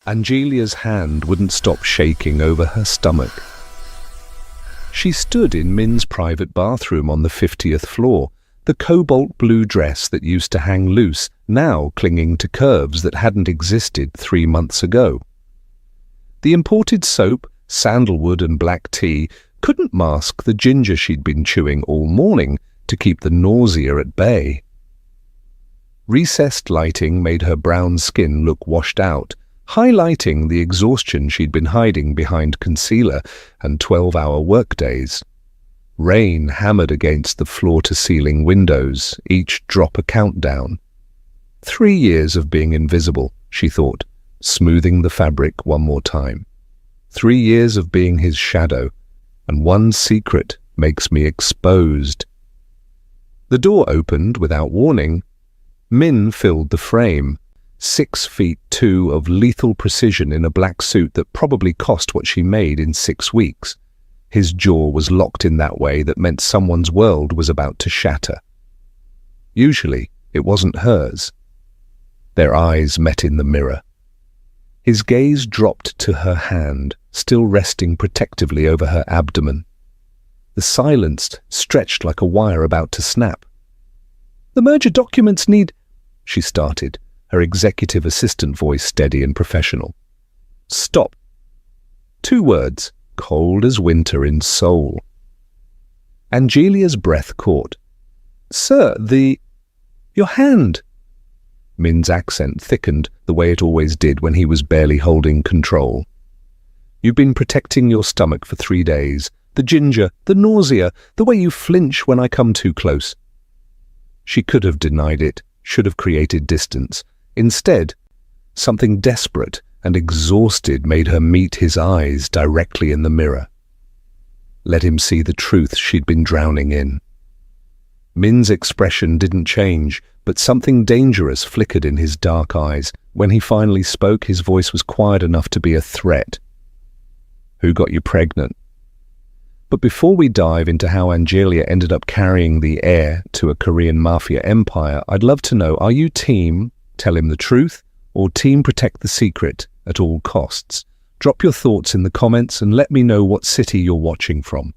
Angelia's hand wouldn't stop shaking over her stomach. She stood in Min's private bathroom on the 50th floor, the cobalt blue dress that used to hang loose, now clinging to curves that hadn't existed 3 months ago. The imported soap, sandalwood and black tea couldn't mask the ginger she'd been chewing all morning to keep the nausea at bay. Recessed lighting made her brown skin look washed out, highlighting the exhaustion she'd been hiding behind concealer and 12-hour workdays. Rain hammered against the floor-to-ceiling windows, each drop a countdown. 3 years of being invisible, she thought, smoothing the fabric one more time. 3 years of being his shadow, and one secret makes me exposed. The door opened without warning. Min filled the frame, 6'2" of lethal precision in a black suit that probably cost what she made in 6 weeks. His jaw was locked in that way that meant someone's world was about to shatter. Usually, it wasn't hers. Their eyes met in the mirror. His gaze dropped to her hand, still resting protectively over her abdomen. The silence stretched like a wire about to snap. "The merger documents need—" she started, her executive assistant voice steady and professional. "Stop." 2 words, cold as winter in Seoul. Angelia's breath caught. "Sir, your hand." Min's accent thickened the way it always did when he was barely holding control. "You've been protecting your stomach for 3 days. The ginger, the nausea, the way you flinch when I come too close." She could have denied it, should have created distance. Instead, something desperate and exhausted made her meet his eyes directly in the mirror. Let him see the truth she'd been drowning in. Min's expression didn't change, but something dangerous flickered in his dark eyes. When he finally spoke, his voice was quiet enough to be a threat. "Who got you pregnant?" But before we dive into how Angelia ended up carrying the heir to a Korean Mafia empire, I'd love to know, are you team tell him the truth or team protect the secret at all costs? Drop your thoughts in the comments and let me know what city you're watching from.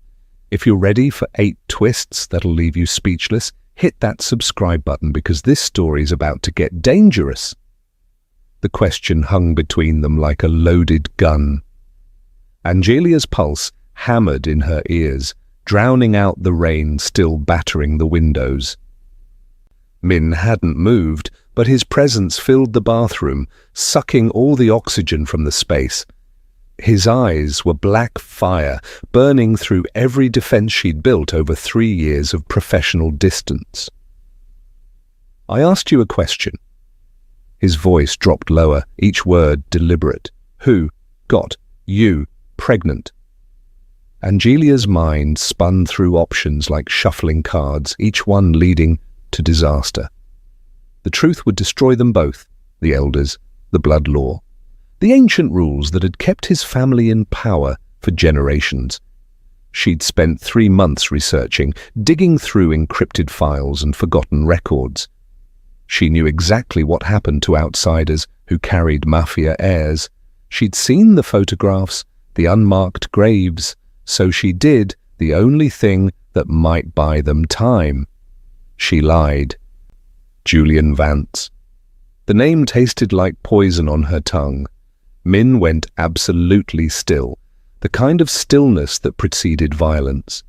If you're ready for 8 twists that'll leave you speechless, hit that subscribe button because this story's about to get dangerous. The question hung between them like a loaded gun. Angelia's pulse hammered in her ears, drowning out the rain still battering the windows. Min hadn't moved, but his presence filled the bathroom, sucking all the oxygen from the space. His eyes were black fire, burning through every defense she'd built over 3 years of professional distance. "I asked you a question." His voice dropped lower, each word deliberate. "Who got you pregnant?" Angelia's mind spun through options like shuffling cards, each one leading to disaster. The truth would destroy them both, the elders, the blood law, the ancient rules that had kept his family in power for generations. She'd spent 3 months researching, digging through encrypted files and forgotten records. She knew exactly what happened to outsiders who carried Mafia heirs. She'd seen the photographs, the unmarked graves, so she did the only thing that might buy them time. She lied. Julian Vance. The name tasted like poison on her tongue. Min went absolutely still, the kind of stillness that preceded violence.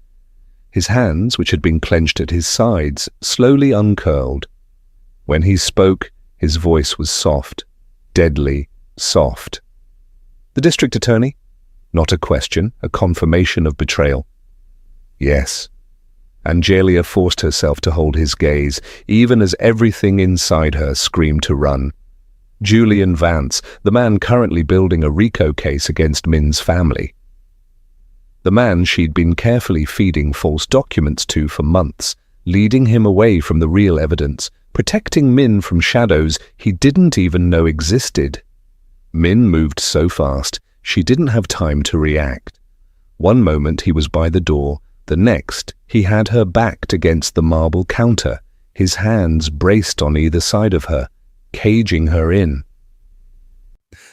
His hands, which had been clenched at his sides, slowly uncurled. When he spoke, his voice was soft, deadly soft. "The district attorney?" Not a question, a confirmation of betrayal. "Yes." Angelia forced herself to hold his gaze, even as everything inside her screamed to run. Julian Vance, the man currently building a RICO case against Min's family. The man she'd been carefully feeding false documents to for months, leading him away from the real evidence, protecting Min from shadows he didn't even know existed. Min moved so fast, she didn't have time to react. One moment he was by the door, the next he had her backed against the marble counter, his hands braced on either side of her, caging her in.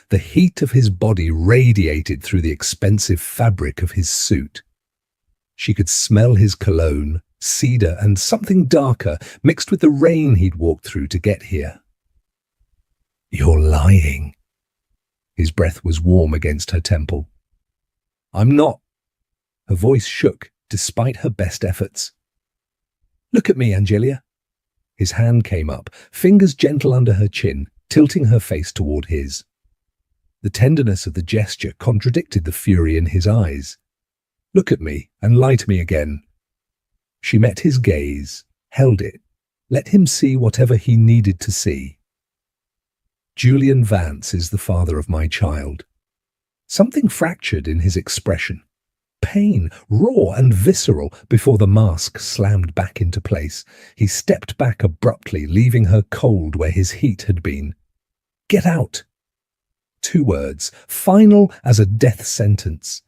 The heat of his body radiated through the expensive fabric of his suit. She could smell his cologne, cedar, and something darker mixed with the rain he'd walked through to get here. "You're lying." His breath was warm against her temple. "I'm not." Her voice shook despite her best efforts. "Look at me, Angelia." His hand came up, fingers gentle under her chin, tilting her face toward his. The tenderness of the gesture contradicted the fury in his eyes. "Look at me and lie to me again." She met his gaze, held it, let him see whatever he needed to see. "Julian Vance is the father of my child." Something fractured in his expression. Pain, raw and visceral, before the mask slammed back into place. He stepped back abruptly, leaving her cold where his heat had been. "Get out!" 2 words, final as a death sentence.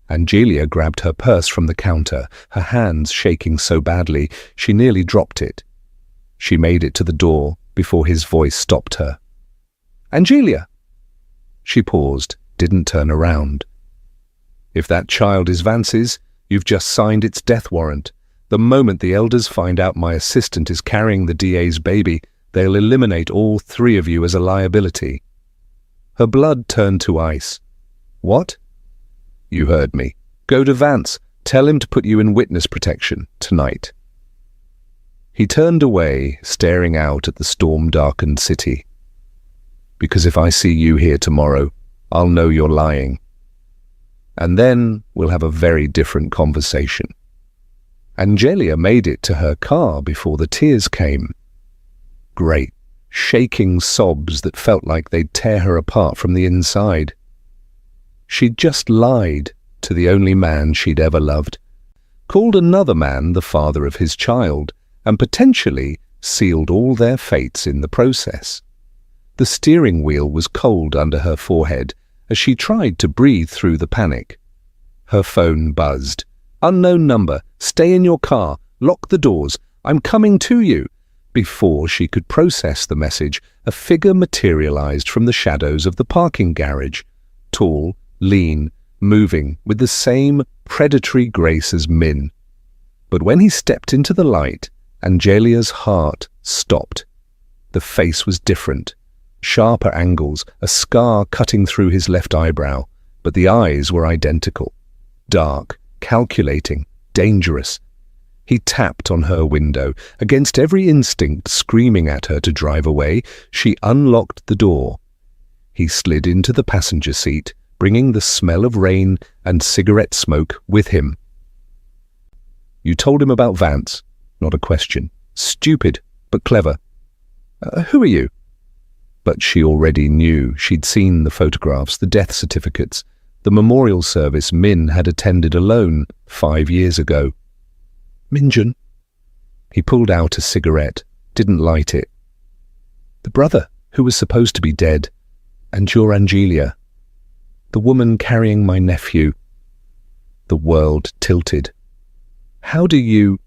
Angelia grabbed her purse from the counter, her hands shaking so badly she nearly dropped it. She made it to the door before his voice stopped her. "Angelia!" She paused, didn't turn around. "If that child is Vance's, you've just signed its death warrant. The moment the elders find out my assistant is carrying the DA's baby, they'll eliminate all 3 of you as a liability." Her blood turned to ice. "What?" "You heard me. Go to Vance. Tell him to put you in witness protection tonight." He turned away, staring out at the storm-darkened city. "Because if I see you here tomorrow, I'll know you're lying. And then we'll have a very different conversation." Angelia made it to her car before the tears came. Great, shaking sobs that felt like they'd tear her apart from the inside. She'd just lied to the only man she'd ever loved, called another man the father of his child, and potentially sealed all their fates in the process. The steering wheel was cold under her forehead as she tried to breathe through the panic. Her phone buzzed. "Unknown number. Stay in your car. Lock the doors. I'm coming to you." Before she could process the message, a figure materialized from the shadows of the parking garage. Tall, lean, moving with the same predatory grace as Min. But when he stepped into the light, Angelia's heart stopped. The face was different. Sharper angles, a scar cutting through his left eyebrow, but the eyes were identical. Dark, calculating, dangerous. He tapped on her window, against every instinct screaming at her to drive away. She unlocked the door. He slid into the passenger seat, bringing the smell of rain and cigarette smoke with him. "You told him about Vance?" Not a question. "Stupid, but clever." Who are you?" But she already knew. She'd seen the photographs, the death certificates, the memorial service Min had attended alone 5 years ago. "Minjun." He pulled out a cigarette, didn't light it. "The brother who was supposed to be dead, and you're Angelia. The woman carrying my nephew." The world tilted. "How do you—"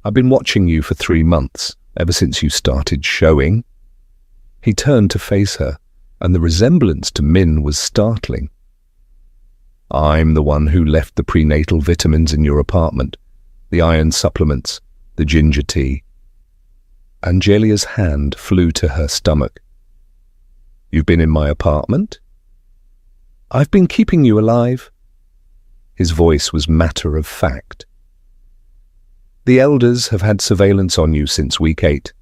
"I've been watching you for 3 months, ever since you started showing." He turned to face her, and the resemblance to Min was startling. "I'm the one who left the prenatal vitamins in your apartment, the iron supplements, the ginger tea." Angelia's hand flew to her stomach. "You've been in my apartment?" "I've been keeping you alive." His voice was matter of fact. "The elders have had surveillance on you since week 8.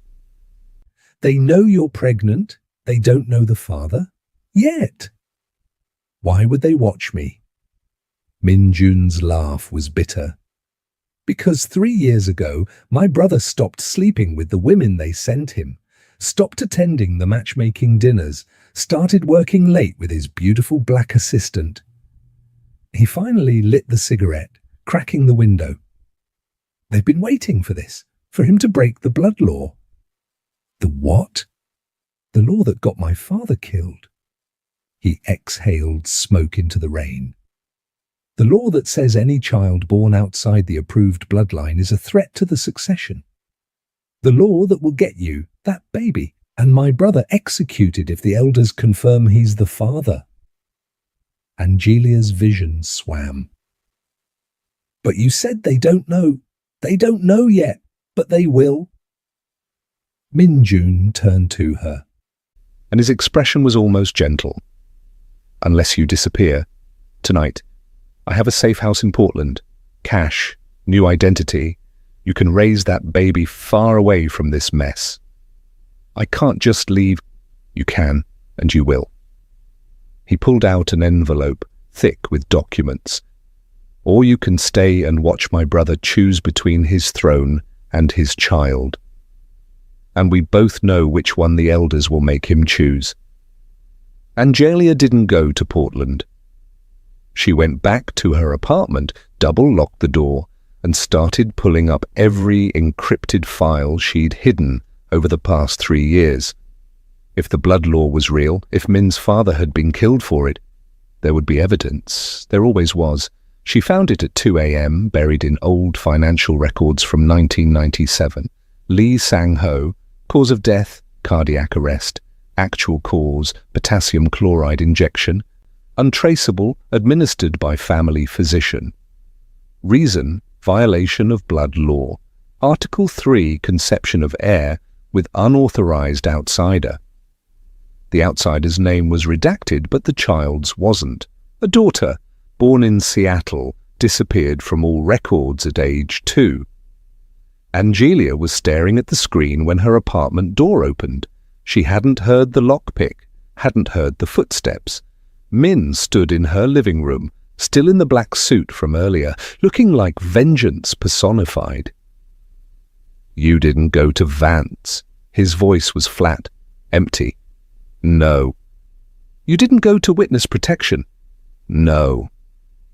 "They know you're pregnant. They don't know the father. Yet." "Why would they watch me?" Minjun's laugh was bitter. "Because 3 years ago, my brother stopped sleeping with the women they sent him, stopped attending the matchmaking dinners, started working late with his beautiful black assistant." He finally lit the cigarette, cracking the window. "They've been waiting for this, for him to break the blood law." "The what?" "The law that got my father killed." He exhaled smoke into the rain. "The law that says any child born outside the approved bloodline is a threat to the succession. The law that will get you, that baby, And my brother executed if the elders confirm he's the father. Angelia's vision swam. But you said they don't know. They don't know yet, but they will. Min-jun turned to her, and his expression was almost gentle. Unless you disappear. Tonight, I have a safe house in Portland. Cash, new identity. You can raise that baby far away from this mess. I can't just leave. You can, and you will. He pulled out an envelope, thick with documents. Or you can stay and watch my brother choose between his throne and his child. And we both know which one the elders will make him choose. Angelia didn't go to Portland. She went back to her apartment, double-locked the door, and started pulling up every encrypted file she'd hidden over the past 3 years. If the blood law was real, if Min's father had been killed for it, there would be evidence. There always was. She found it at 2 a.m., buried in old financial records from 1997. Lee Sang-ho, cause of death, cardiac arrest. Actual cause, potassium chloride injection. Untraceable, administered by family physician. Reason, violation of blood law. Article 3, conception of heir with unauthorized outsider. The outsider's name was redacted, but the child's wasn't. A daughter, born in Seattle, disappeared from all records at age 2. Angelia was staring at the screen when her apartment door opened. She hadn't heard the lockpick, hadn't heard the footsteps. Min stood in her living room, still in the black suit from earlier, looking like vengeance personified. You didn't go to Vance. His voice was flat, empty. No. You didn't go to witness protection. No.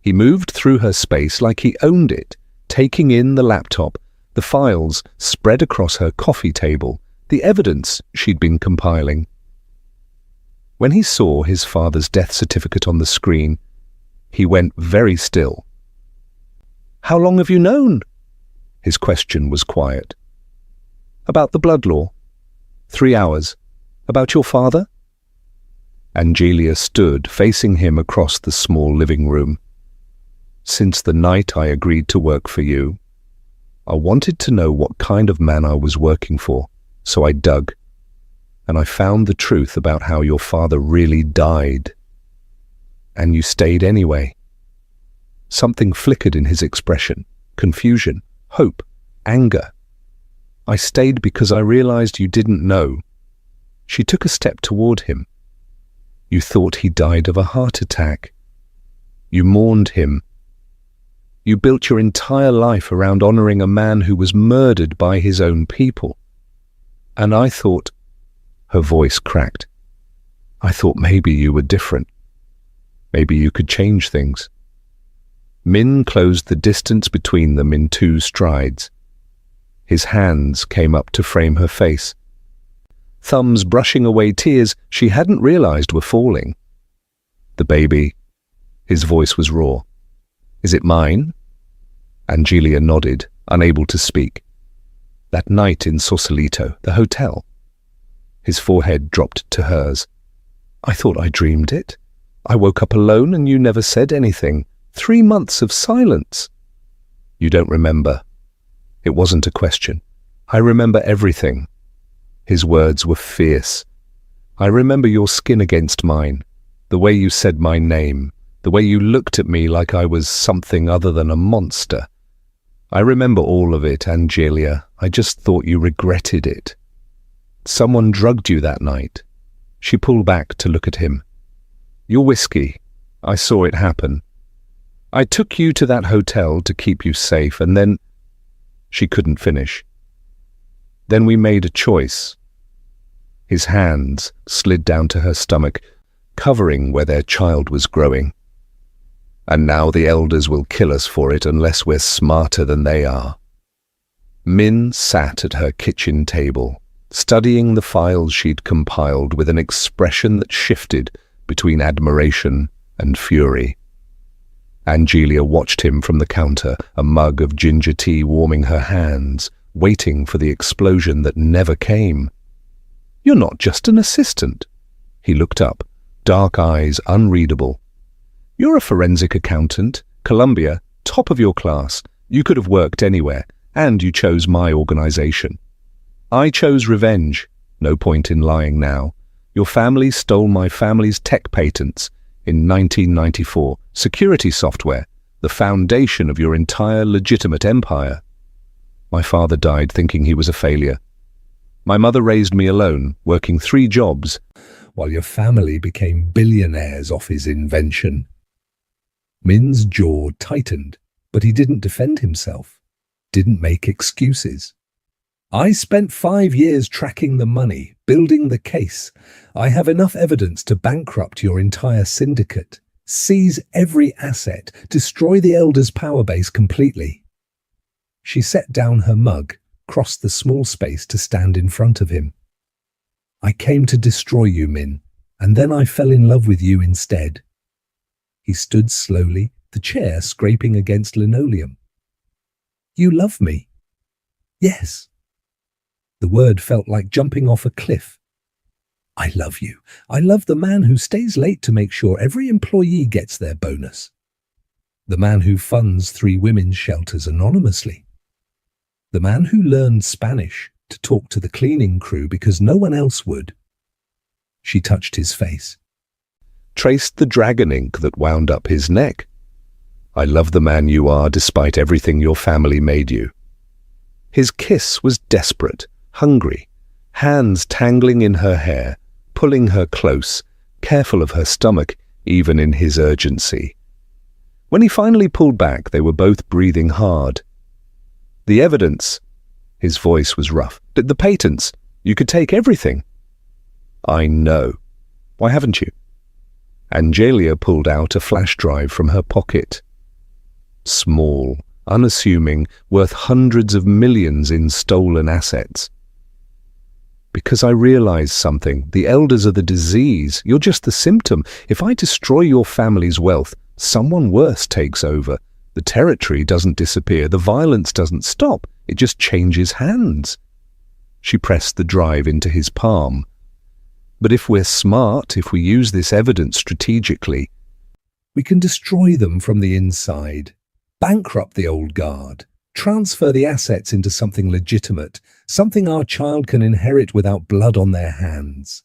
He moved through her space like he owned it, taking in the laptop, the files spread across her coffee table, the evidence she'd been compiling. When he saw his father's death certificate on the screen, he went very still. How long have you known? His question was quiet. About the blood law. 3 hours. About your father? Angelia stood facing him across the small living room. Since the night I agreed to work for you, I wanted to know what kind of man I was working for, so I dug, and I found the truth about how your father really died. And you stayed anyway. Something flickered in his expression, confusion, hope, anger. I stayed because I realized you didn't know. She took a step toward him. You thought he died of a heart attack. You mourned him. You built your entire life around honoring a man who was murdered by his own people. And I thought, her voice cracked, I thought maybe you were different. Maybe you could change things. Min closed the distance between them in 2 strides. His hands came up to frame her face. Thumbs brushing away tears she hadn't realized were falling. The baby. His voice was raw. Is it mine? Angelia nodded, unable to speak. That night in Sausalito, the hotel. His forehead dropped to hers. I thought I dreamed it. I woke up alone and you never said anything. 3 months of silence. You don't remember. It wasn't a question. I remember everything. His words were fierce. I remember your skin against mine, the way you said my name, the way you looked at me like I was something other than a monster. I remember all of it, Angelia. I just thought you regretted it. Someone drugged you that night. She pulled back to look at him. Your whiskey. I saw it happen. I took you to that hotel to keep you safe, and then... She couldn't finish. Then we made a choice. His hands slid down to her stomach, covering where their child was growing. And now the elders will kill us for it unless we're smarter than they are. Min sat at her kitchen table, studying the files she'd compiled with an expression that shifted between admiration and fury. Angelia watched him from the counter, a mug of ginger tea warming her hands, waiting for the explosion that never came. You're not just an assistant." He looked up, dark eyes unreadable. "You're a forensic accountant, Columbia, top of your class. You could have worked anywhere, and you chose my organization." "I chose revenge. No point in lying now. Your family stole my family's tech patents in 1994, security software, the foundation of your entire legitimate empire. My father died thinking he was a failure. My mother raised me alone, working 3 jobs, while your family became billionaires off his invention." Min's jaw tightened, but he didn't defend himself, didn't make excuses. "I spent 5 years tracking the money, building the case. I have enough evidence to bankrupt your entire syndicate, seize every asset, destroy the Elders' power base completely." She set down her mug, crossed the small space to stand in front of him. "I came to destroy you, Min, and then I fell in love with you instead." He stood slowly, the chair scraping against linoleum. "You love me?" "Yes." The word felt like jumping off a cliff. "I love you. I love the man who stays late to make sure every employee gets their bonus. The man who funds 3 women's shelters anonymously. The man who learned Spanish to talk to the cleaning crew because no one else would." She touched his face. "Traced the dragon ink that wound up his neck. I love the man you are despite everything your family made you." His kiss was desperate, hungry, hands tangling in her hair, pulling her close, careful of her stomach, even in his urgency. When he finally pulled back, they were both breathing hard. "The evidence," his voice was rough, "the patents, you could take everything." "I know. Why haven't you?" Angelia pulled out a flash drive from her pocket. Small, unassuming, worth hundreds of millions in stolen assets. "Because I realize something. The Elders are the disease. You're just the symptom. If I destroy your family's wealth, someone worse takes over. The territory doesn't disappear. The violence doesn't stop. It just changes hands." She pressed the drive into his palm. "But if we're smart, if we use this evidence strategically, we can destroy them from the inside, bankrupt the old guard, transfer the assets into something legitimate, something our child can inherit without blood on their hands."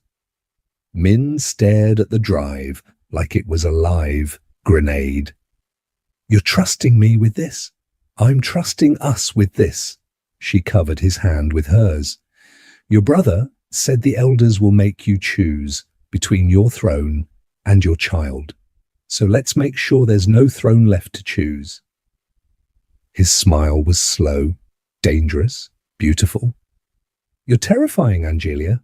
Min stared at the drive like it was a live grenade. "You're trusting me with this? I'm trusting us with this." She covered his hand with hers. "Your brother said the Elders will make you choose between your throne and your child. So let's make sure there's no throne left to choose." His smile was slow, dangerous, beautiful. "You're terrifying, Angelia."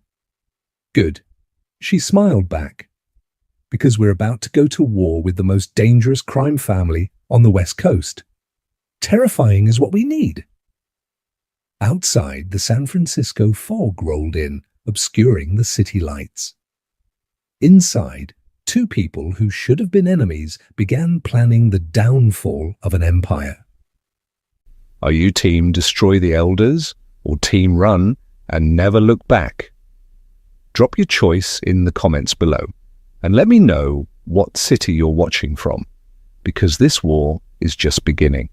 "Good." She smiled back. "Because we're about to go to war with the most dangerous crime family on the West Coast. Terrifying is what we need." Outside, the San Francisco fog rolled in, obscuring the city lights. Inside, 2 people who should have been enemies began planning the downfall of an empire. "Are you team destroy the Elders or team run and never look back?" Drop your choice in the comments below and let me know what city you're watching from, because this war is just beginning.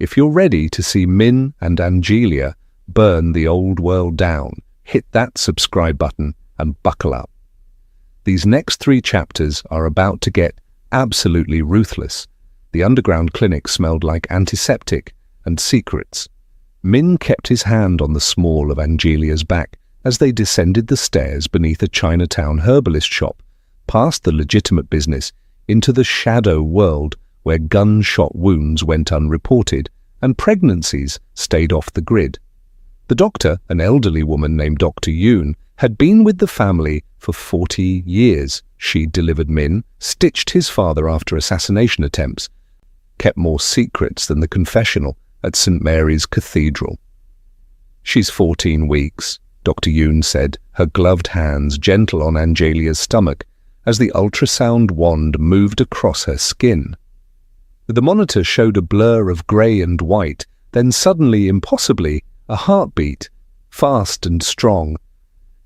If you're ready to see Min and Angelia burn the old world down, hit that subscribe button and buckle up. These next 3 chapters are about to get absolutely ruthless. The underground clinic smelled like antiseptic and secrets. Min kept his hand on the small of Angelia's back as they descended the stairs beneath a Chinatown herbalist shop, past the legitimate business, into the shadow world where gunshot wounds went unreported and pregnancies stayed off the grid. The doctor, an elderly woman named Dr. Yoon, had been with the family for 40 years. She delivered Min, stitched his father after assassination attempts, kept more secrets than the confessional at St. Mary's Cathedral. "She's 14 weeks, Dr. Yoon said, her gloved hands gentle on Angelia's stomach as the ultrasound wand moved across her skin. The monitor showed a blur of grey and white, then suddenly, impossibly, a heartbeat, fast and strong.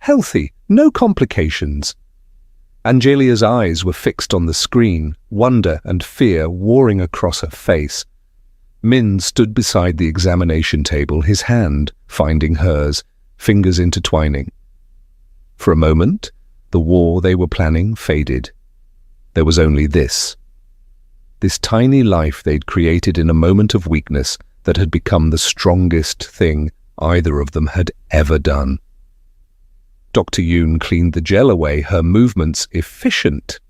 Healthy, no complications. Angelia's eyes were fixed on the screen, wonder and fear warring across her face. Min stood beside the examination table, his hand finding hers, fingers intertwining. For a moment, the war they were planning faded. There was only this tiny life they'd created in a moment of weakness that had become the strongest thing either of them had ever done. Dr. Yoon cleaned the gel away, her movements efficient.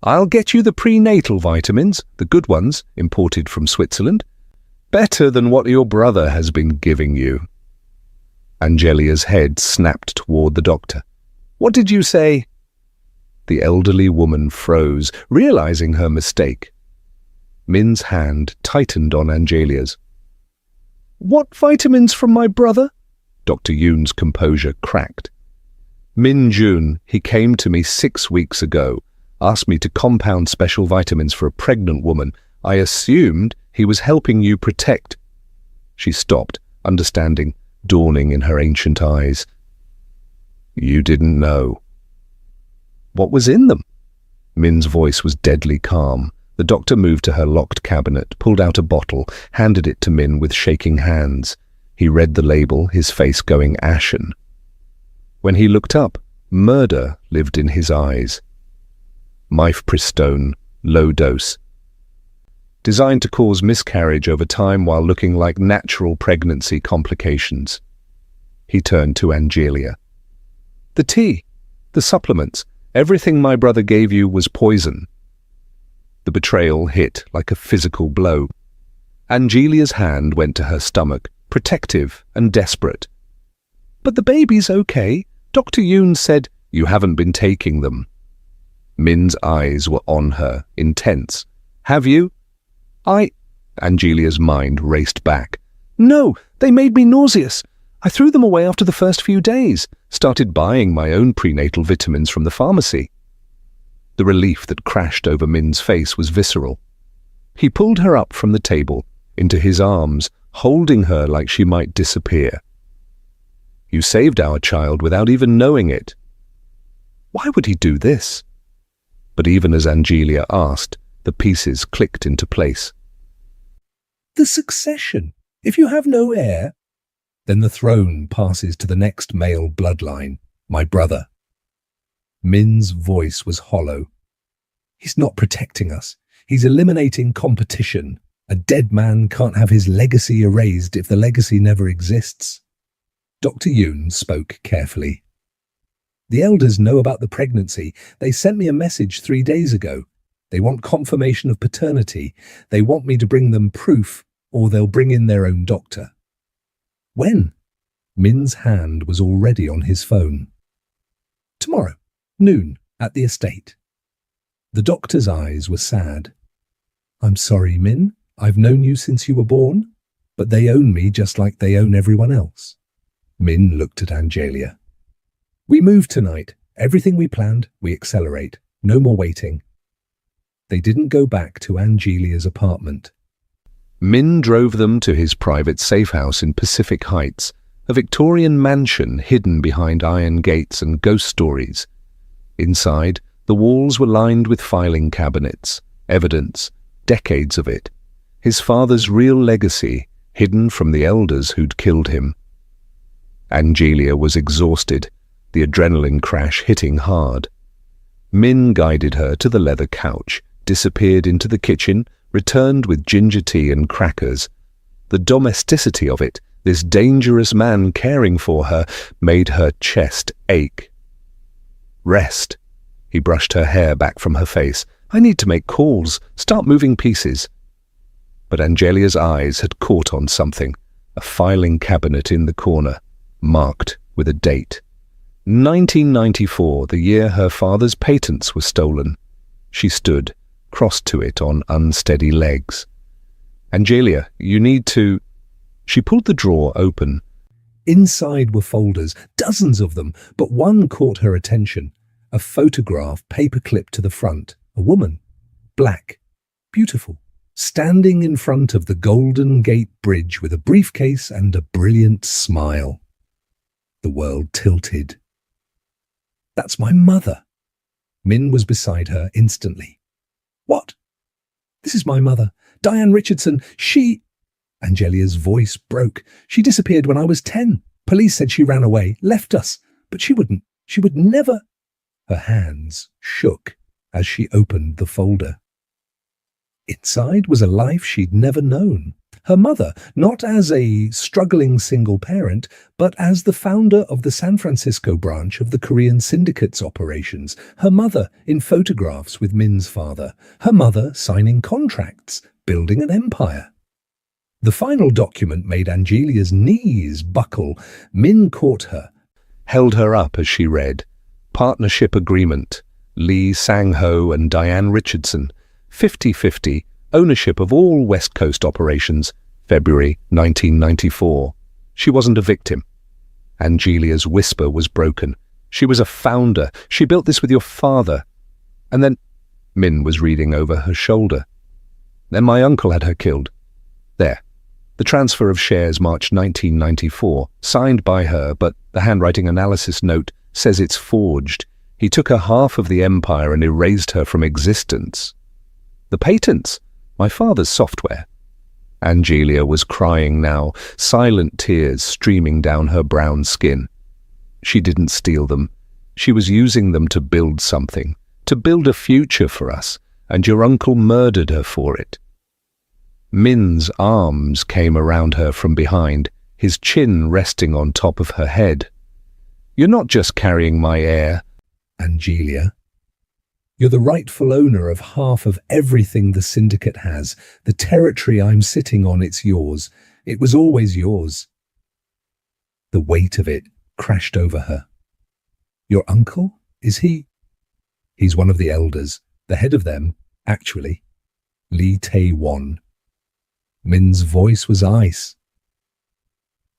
I'll get you the prenatal vitamins, the good ones, imported from Switzerland. Better than what your brother has been giving you. Angelia's head snapped toward the doctor. What did you say? The elderly woman froze, realizing her mistake. Min's hand tightened on Angelia's. What vitamins from my brother? Dr. Yoon's composure cracked. Min Jun, he came to me 6 weeks ago, asked me to compound special vitamins for a pregnant woman. I assumed he was helping you protect. She stopped, understanding dawning in her ancient eyes. You didn't know. What was in them? Min's voice was deadly calm. The doctor moved to her locked cabinet, pulled out a bottle, handed it to Min with shaking hands. He read the label, his face going ashen. When he looked up, murder lived in his eyes. Mifepristone, low dose. Designed to cause miscarriage over time while looking like natural pregnancy complications. He turned to Angelia. The tea, the supplements, everything my brother gave you was poison. The betrayal hit like a physical blow. Angelia's hand went to her stomach, protective and desperate. But the baby's okay. Dr. Yoon said, you haven't been taking them. Min's eyes were on her, intense. Have you? Angelia's mind raced back. No, they made me nauseous. I threw them away after the first few days, started buying my own prenatal vitamins from the pharmacy. The relief that crashed over Min's face was visceral. He pulled her up from the table, into his arms, holding her like she might disappear. You saved our child without even knowing it. Why would he do this? But even as Angelia asked, the pieces clicked into place. The succession. If you have no heir, then the throne passes to the next male bloodline, my brother. Min's voice was hollow. He's not protecting us. He's eliminating competition. A dead man can't have his legacy erased if the legacy never exists. Dr. Yoon spoke carefully. The elders know about the pregnancy. They sent me a message 3 days ago. They want confirmation of paternity. They want me to bring them proof, or they'll bring in their own doctor. When? Min's hand was already on his phone. Tomorrow, noon, at the estate. The doctor's eyes were sad. I'm sorry, Min. I've known you since you were born, but they own me just like they own everyone else. Min looked at Angelia. We move tonight. Everything we planned, we accelerate. No more waiting. They didn't go back to Angelia's apartment. Min drove them to his private safe house in Pacific Heights, a Victorian mansion hidden behind iron gates and ghost stories. Inside, the walls were lined with filing cabinets, evidence, decades of it, his father's real legacy, hidden from the elders who'd killed him. Angelia was exhausted, the adrenaline crash hitting hard. Min guided her to the leather couch, disappeared into the kitchen, returned with ginger tea and crackers. The domesticity of it, this dangerous man caring for her, made her chest ache. Rest. He brushed her hair back from her face. I need to make calls, start moving pieces. But Angelia's eyes had caught on something, a filing cabinet in the corner, marked with a date. 1994, the year her father's patents were stolen. She stood, crossed to it on unsteady legs. Angelia, you need to... She pulled the drawer open. Inside were folders, dozens of them, but one caught her attention. A photograph paper-clipped to the front. A woman, black, beautiful, standing in front of the Golden Gate Bridge with a briefcase and a brilliant smile. The world tilted. "That's my mother." Min was beside her instantly. "What?" "This is my mother, Diane Richardson. She—" Angelia's voice broke. "She disappeared when I was 10. Police said she ran away, left us. But she would never—" Her hands shook as she opened the folder. Inside was a life she'd never known. Her mother, not as a struggling single parent, but as the founder of the San Francisco branch of the Korean syndicate's operations. Her mother in photographs with Min's father. Her mother signing contracts, building an empire. The final document made Angelia's knees buckle. Min caught her, held her up as she read. Partnership Agreement. Lee Sang-ho and Diane Richardson. 50-50. Ownership of all West Coast operations. February 1994. She wasn't a victim. Angelia's whisper was broken. She was a founder. She built this with your father. And then Min was reading over her shoulder. Then my uncle had her killed. There. The transfer of shares March 1994, signed by her, but the handwriting analysis note says it's forged. He took her half of the empire and erased her from existence. The patents, my father's software. Angelia was crying now, silent tears streaming down her brown skin. She didn't steal them. She was using them to build something, to build a future for us, and your uncle murdered her for it. Min's arms came around her from behind, his chin resting on top of her head. You're not just carrying my heir, Angelia. You're the rightful owner of half of everything the syndicate has. The territory I'm sitting on, it's yours. It was always yours. The weight of it crashed over her. Your uncle? Is he? He's one of the elders, the head of them, actually. Lee Tae-won. Min's voice was ice.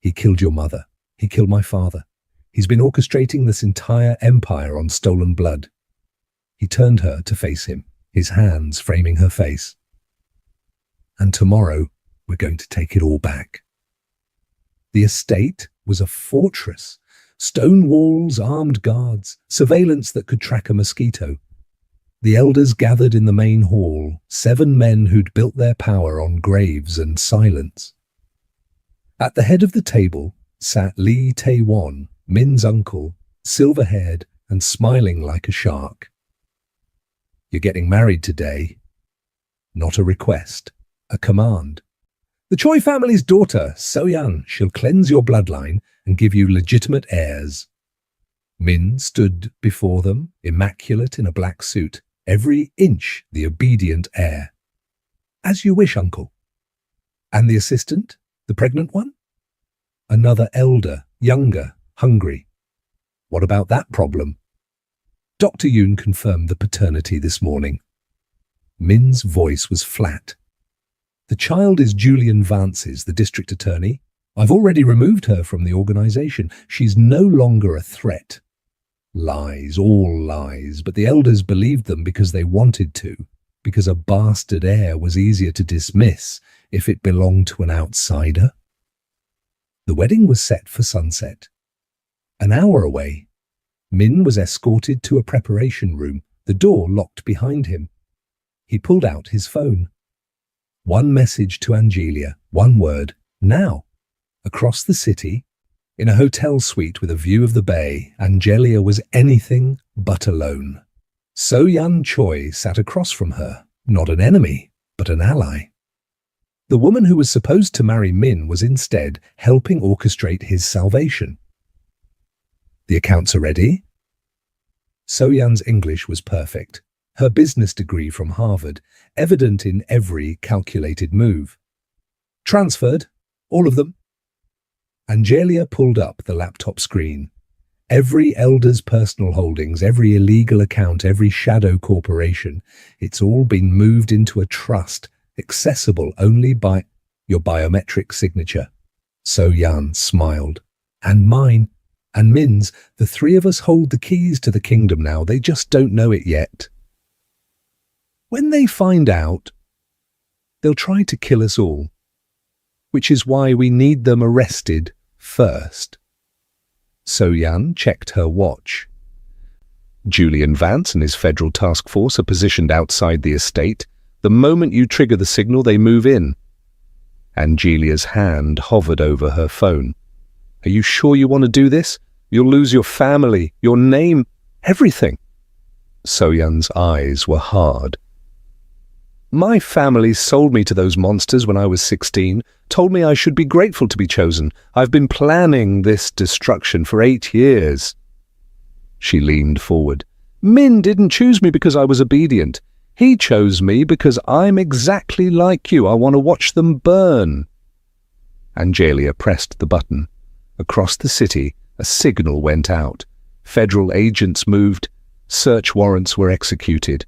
He killed your mother. He killed my father. He's been orchestrating this entire empire on stolen blood. He turned her to face him, his hands framing her face. And tomorrow, we're going to take it all back. The estate was a fortress. Stone walls, armed guards, surveillance that could track a mosquito. The elders gathered in the main hall, 7 men who'd built their power on graves and silence. At the head of the table sat Lee Tae-won, Min's uncle, silver-haired and smiling like a shark. You're getting married today. Not a request, a command. The Choi family's daughter, So-yeon, she'll cleanse your bloodline and give you legitimate heirs. Min stood before them, immaculate in a black suit, every inch the obedient heir. As you wish, uncle. And the assistant, the pregnant one? Another elder, younger, hungry. What about that problem? Dr. Yoon confirmed the paternity this morning. Min's voice was flat. The child is Julian Vance's, the district attorney. I've already removed her from the organization. She's no longer a threat. Lies, all lies, but the elders believed them because they wanted to, because a bastard heir was easier to dismiss if it belonged to an outsider. The wedding was set for sunset. An hour away, Min was escorted to a preparation room, the door locked behind him. He pulled out his phone. One message to Angelia, one word, now. Across the city, in a hotel suite with a view of the bay, Angelia was anything but alone. So-yeon Choi sat across from her, not an enemy, but an ally. The woman who was supposed to marry Min was instead helping orchestrate his salvation. The accounts are ready. So-yeon's English was perfect. Her business degree from Harvard, evident in every calculated move. Transferred, all of them. Angelia pulled up the laptop screen. Every elder's personal holdings, every illegal account, every shadow corporation, it's all been moved into a trust, accessible only by your biometric signature. So-yeon smiled. And mine. And Min's, the 3 of us hold the keys to the kingdom now. They just don't know it yet. When they find out, they'll try to kill us all, which is why we need them arrested first. So-Yan checked her watch. Julian Vance and his federal task force are positioned outside the estate. The moment you trigger the signal, they move in. Angelia's hand hovered over her phone. Are you sure you want to do this? You'll lose your family, your name, everything. So-Yan's eyes were hard. My family sold me to those monsters when I was 16, told me I should be grateful to be chosen. I've been planning this destruction for 8 years. She leaned forward. Min didn't choose me because I was obedient. He chose me because I'm exactly like you. I want to watch them burn. Angelia pressed the button. Across the city, a signal went out. Federal agents moved. Search warrants were executed.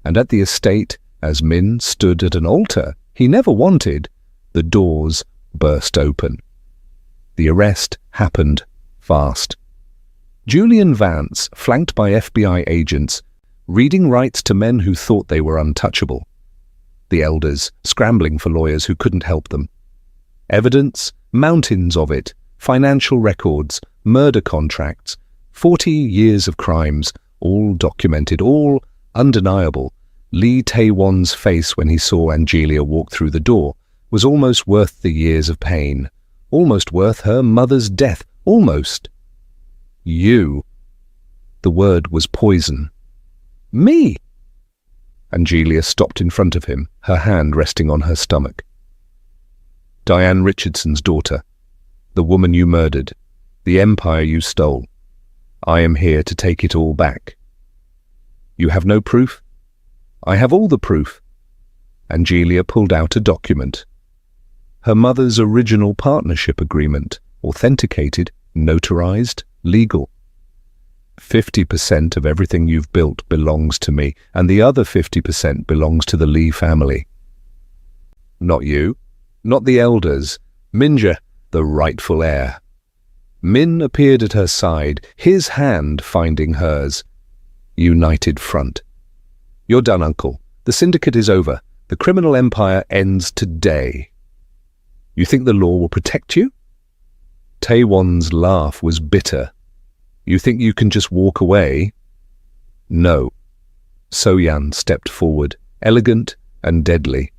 And at the estate, as Min stood at an altar he never wanted, the doors burst open. The arrest happened fast. Julian Vance, flanked by FBI agents, reading rights to men who thought they were untouchable. The elders scrambling for lawyers who couldn't help them. Evidence, mountains of it, financial records, murder contracts, 40 years of crimes, all documented, all undeniable. Lee Tae-won's face when he saw Angelia walk through the door was almost worth the years of pain, almost worth her mother's death, almost. You. The word was poison. Me! Angelia stopped in front of him, her hand resting on her stomach. Diane Richardson's daughter, the woman you murdered, the empire you stole. I am here to take it all back. You have no proof? I have all the proof. Angelia pulled out a document. Her mother's original partnership agreement, authenticated, notarized, legal. 50% of everything you've built belongs to me, and the other 50% belongs to the Lee family. Not you, not the elders, Minja, the rightful heir. Min appeared at her side, his hand finding hers. United front. You're done, Uncle. The syndicate is over. The criminal empire ends today. You think the law will protect you? Tae-won's laugh was bitter. You think you can just walk away? No. So-Yan stepped forward, elegant and deadly.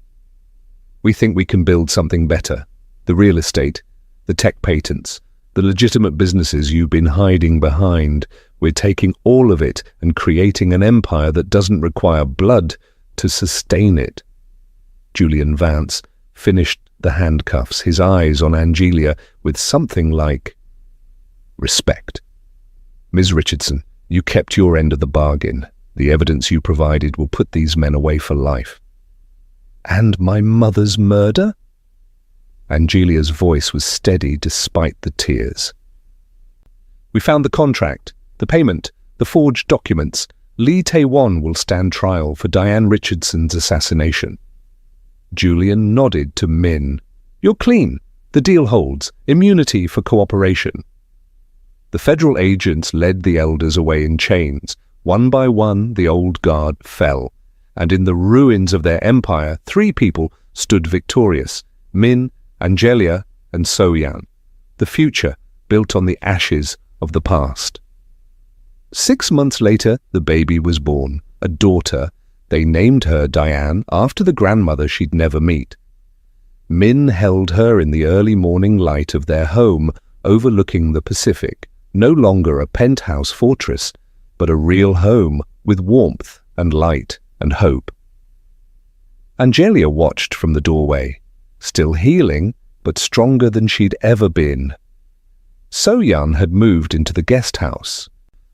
We think we can build something better. The real estate, the tech patents, the legitimate businesses you've been hiding behind. We're taking all of it and creating an empire that doesn't require blood to sustain it. Julian Vance finished the handcuffs, his eyes on Angelia with something like respect. Ms. Richardson, you kept your end of the bargain. The evidence you provided will put these men away for life. And my mother's murder? Angelia's voice was steady despite the tears. We found the contract, the payment, the forged documents. Lee Tae-won will stand trial for Diane Richardson's assassination. Julian nodded to Min. You're clean. The deal holds. Immunity for cooperation. The federal agents led the elders away in chains. One by one, the old guard fell, and in the ruins of their empire, 3 people stood victorious: Min, Angelia, and So-Yan. The future built on the ashes of the past. 6 months later, the baby was born, a daughter. They named her Diane after the grandmother she'd never meet. Min held her in the early morning light of their home overlooking the Pacific, no longer a penthouse fortress, but a real home with warmth and light and hope. Angelia watched from the doorway, still healing, but stronger than she'd ever been. So-Yan had moved into the guest house,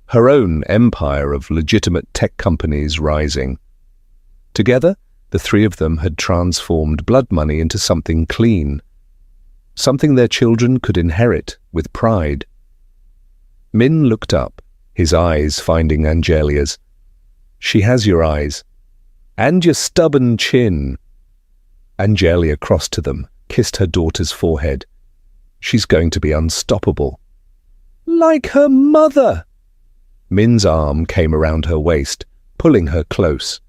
her own empire of legitimate tech companies rising. Together, the 3 of them had transformed blood money into something clean, something their children could inherit with pride. Min looked up, his eyes finding Angelia's. She has your eyes. And your stubborn chin. Angelia crossed to them, kissed her daughter's forehead. She's going to be unstoppable. Like her mother! Min's arm came around her waist, pulling her close.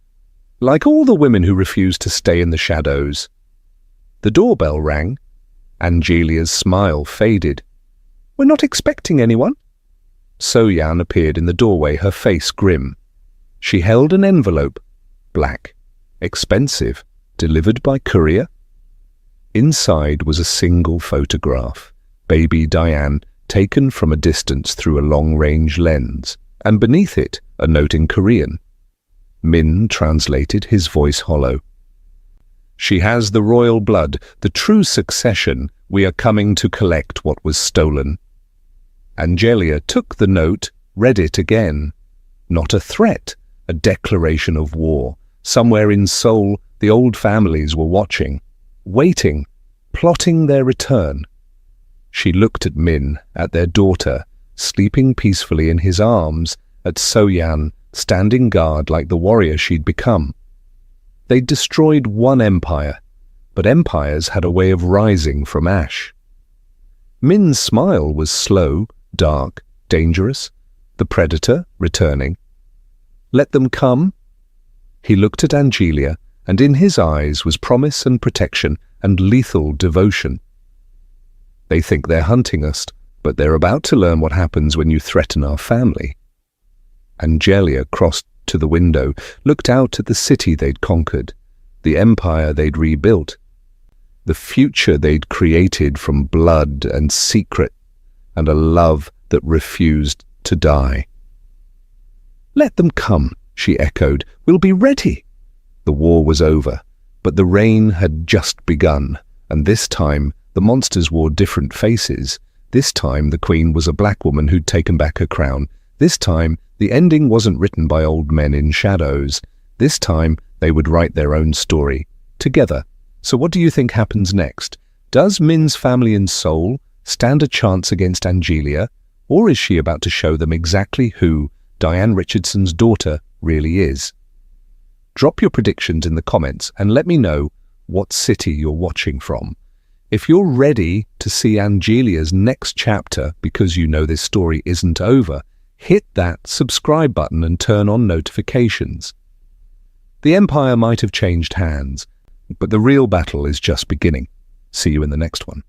Like all the women who refused to stay in the shadows. The doorbell rang. Angelia's smile faded. We're not expecting anyone. So-Yan appeared in the doorway, her face grim. She held an envelope, black, expensive, delivered by courier. Inside was a single photograph, baby Diane, taken from a distance through a long-range lens, and beneath it a note in Korean. Min translated, his voice hollow. "She has the royal blood, the true succession. We are coming to collect what was stolen." Angelia took the note, read it again. Not a threat, a declaration of war. Somewhere in Seoul, the old families were watching, waiting, plotting their return. She looked at Min, at their daughter, sleeping peacefully in his arms, at So-Yan, standing guard like the warrior she'd become. They'd destroyed one empire, but empires had a way of rising from ash. Min's smile was slow, dark, dangerous, the predator returning. "Let them come?" He looked at Angelia, and in his eyes was promise and protection and lethal devotion. "They think they're hunting us, but they're about to learn what happens when you threaten our family." Angelia crossed to the window, looked out at the city they'd conquered, the empire they'd rebuilt, the future they'd created from blood and secret, and a love that refused to die. "Let them come," she echoed. "We'll be ready." The war was over, but the reign had just begun, and this time the monsters wore different faces. This time the queen was a black woman who'd taken back her crown. This time the ending wasn't written by old men in shadows. This time they would write their own story, together. So what do you think happens next? Does Min's family in Seoul stand a chance against Angelia, or is she about to show them exactly who Diane Richardson's daughter really is? Drop your predictions in the comments and let me know what city you're watching from. If you're ready to see Angelia's next chapter because you know this story isn't over, hit that subscribe button and turn on notifications. The empire might have changed hands, but the real battle is just beginning. See you in the next one.